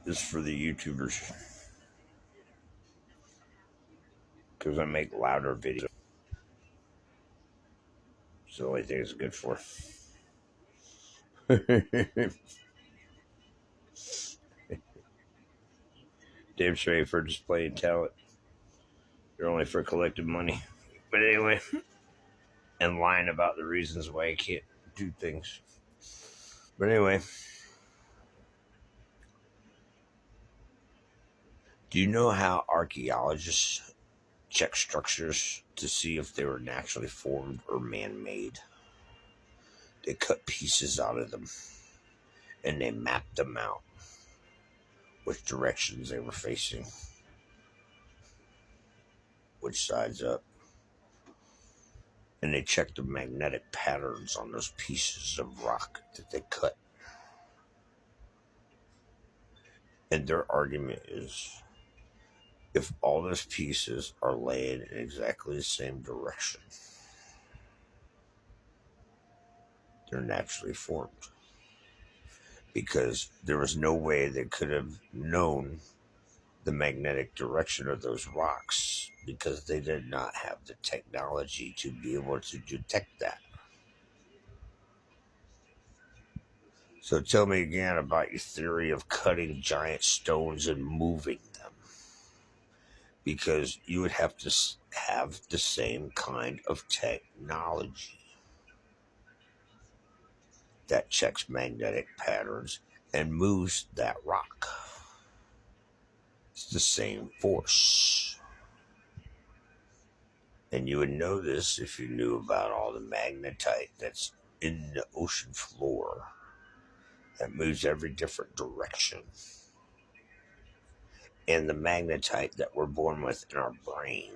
is for the YouTubers because I make louder videos. It's the only thing it's good for. Damn straight for displaying talent. They're only for collecting money. But anyway, and lying about the reasons why you can't do things. But anyway, do you know how archaeologists check structures to see if they were naturally formed or man made? They cut pieces out of them and they mapped them out, which directions they were facing, which sides up. And they checked the magnetic patterns on those pieces of rock that they cut. And their argument is if all those pieces are laid in exactly the same direction, they're naturally formed. Because there was no way they could have known the magnetic direction of those rocks because they did not have the technology to be able to detect that. So tell me again about your theory of cutting giant stones and moving them. Because you would have to have the same kind of technology that checks magnetic patterns and moves that rock. It's the same force. And you would know this if you knew about all the magnetite that's in the ocean floor that moves every different direction. And the magnetite that we're born with in our brain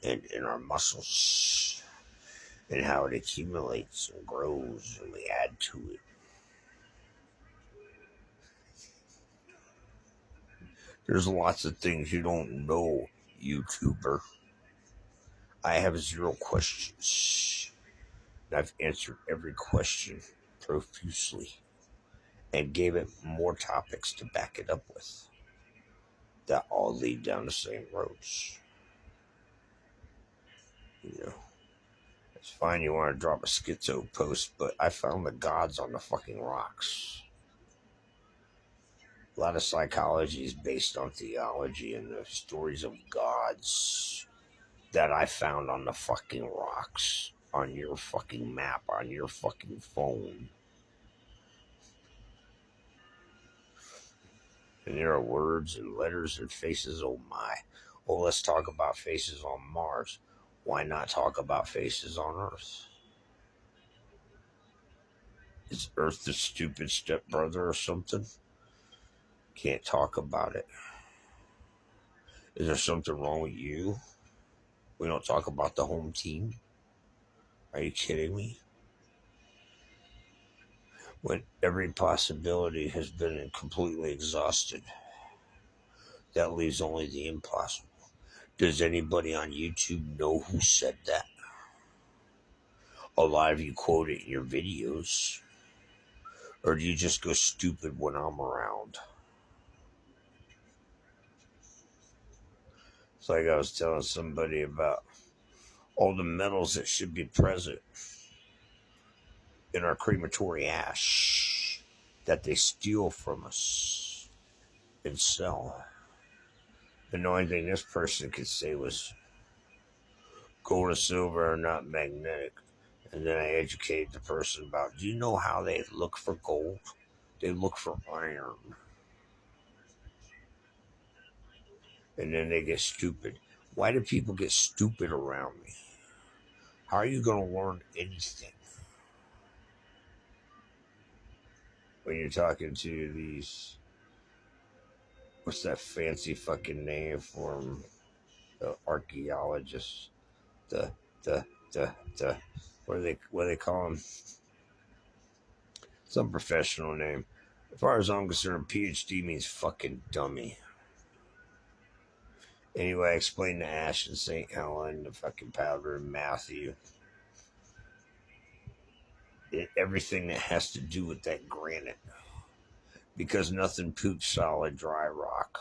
and in our muscles, and how it accumulates and grows and we add to it. There's lots of things you don't know, YouTuber. I have zero questions. I've answered every question profusely and gave it more topics to back it up with that all lead down the same roads. You know, it's fine you want to drop a schizo post, but I found the gods on the fucking rocks. A lot of psychology is based on theology and the stories of gods that I found on the fucking rocks, on your fucking map, on your fucking phone. And there are words and letters and faces, oh my. Well, let's talk about faces on Mars. Why not talk about faces on Earth? Is Earth the stupid stepbrother or something? Can't talk about it. Is there something wrong with you? We don't talk about the home team? Are you kidding me? When every possibility has been completely exhausted, that leaves only the impossible. Does anybody on YouTube know who said that? A lot of you quote it in your videos. Or do you just go stupid when I'm around? It's like I was telling somebody about all the metals that should be present in our crematory ash that they steal from us and sell. And the only thing this person could say was gold and silver are not magnetic. And then I educated the person about, do you know how they look for gold? They look for iron. And then they get stupid. Why do people get stupid around me? How are you going to learn anything when you're talking to these? What's that fancy fucking name for them? The archaeologists. The the the. What do they call them? Some professional name. As far as I'm concerned, PhD means fucking dummy. Anyway, I explained to Ash and St. Helen, the fucking Powder and Matthew, everything that has to do with that granite. because nothing poops solid dry rock.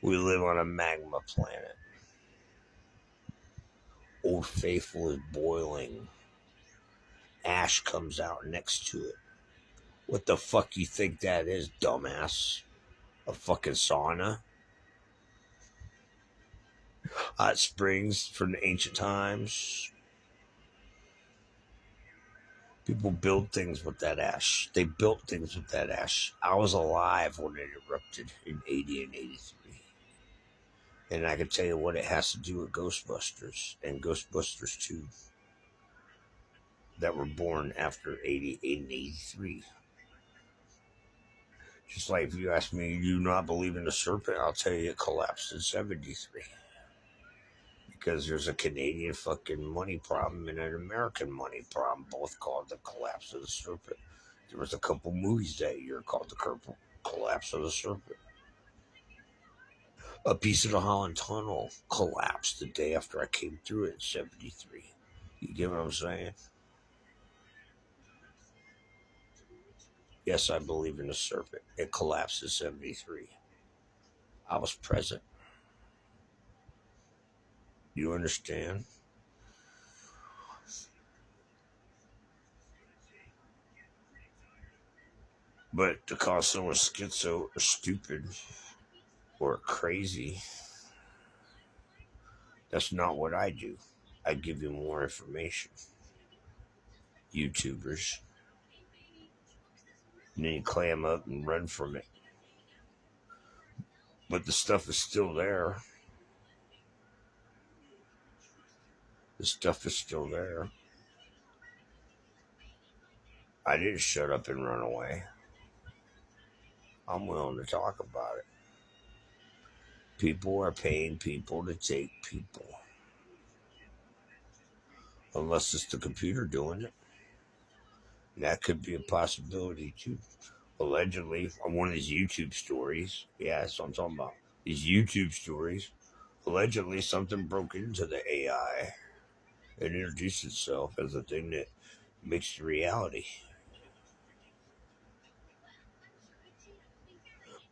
We live on a magma planet. Old Faithful is boiling. Ash comes out next to it. What the fuck you think that is, dumbass? A fucking sauna? Hot springs from the ancient times? People build things with that ash. They built things with that ash. I was alive when it erupted in 80 and 83. And I can tell you what it has to do with Ghostbusters and Ghostbusters 2 that were born after 88 and 83. Just like if you ask me, do you not believe in the serpent? I'll tell you it collapsed in 73. Because there's a Canadian fucking money problem and an American money problem, both called the collapse of the serpent. There was a couple movies that year called the collapse of the serpent. A piece of the Holland Tunnel collapsed the day after I came through it in 73. You get what I'm saying? Yes, I believe in the serpent. It collapsed in 73. I was present. You understand? But to call someone schizo or stupid or crazy, that's not what I do. I give you more information. YouTubers. And then you clam up and run from it. But the stuff is still there. The stuff is still there. I didn't shut up and run away. I'm willing to talk about it. People are paying people to take people. Unless it's the computer doing it. That could be a possibility too. Allegedly, on one of these YouTube stories, yeah, that's what I'm talking about. These YouTube stories, allegedly something broke into the AI and introduced itself as a thing that makes the reality.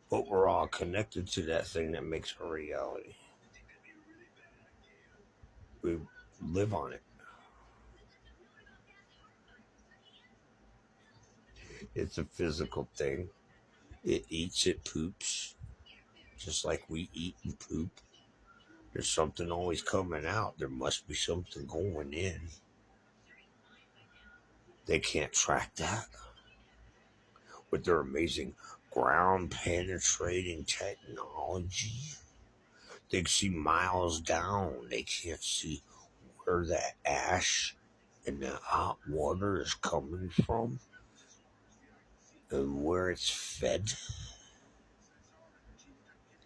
But we're all connected to that thing that makes our reality. We live on it. It's a physical thing. It eats, it poops, just like we eat and poop. There's something always coming out. There must be something going in. They can't track that with their amazing ground penetrating technology. They can see miles down. They can't see where that ash and the hot water is coming from and where it's fed.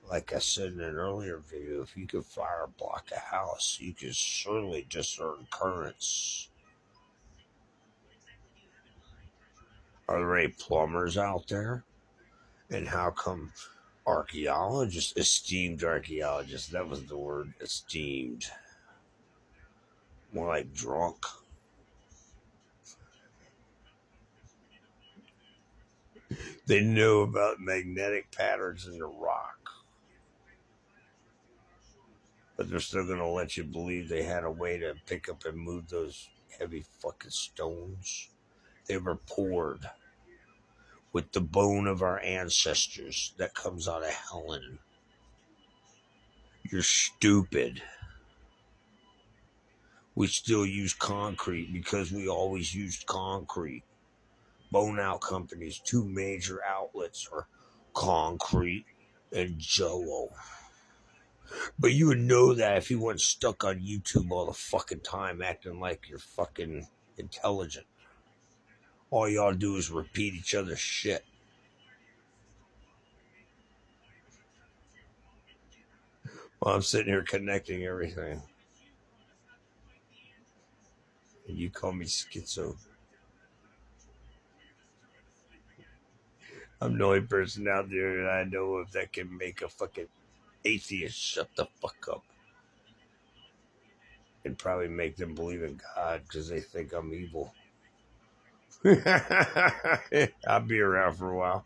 Like I said in an earlier video, if you could fire block a house, you could surely discern currents. Are there any plumbers out there? And how come archaeologists, esteemed archaeologists, that was the word, esteemed, more like drunk. They know about magnetic patterns in the rock. But they're still going to let you believe they had a way to pick up and move those heavy fucking stones. They were poured with the bone of our ancestors that comes out of Helen. You're stupid. We still use concrete because we always used concrete. Bone out companies, two major outlets are concrete and jello. But you would know that if you weren't stuck on YouTube all the fucking time acting like you're fucking intelligent. All y'all do is repeat each other's shit. While I'm sitting here connecting everything. And you call me schizo. I'm the only person out there that I know of that can make a fucking atheist shut the fuck up. And probably make them believe in God because they think I'm evil. I'll be around for a while.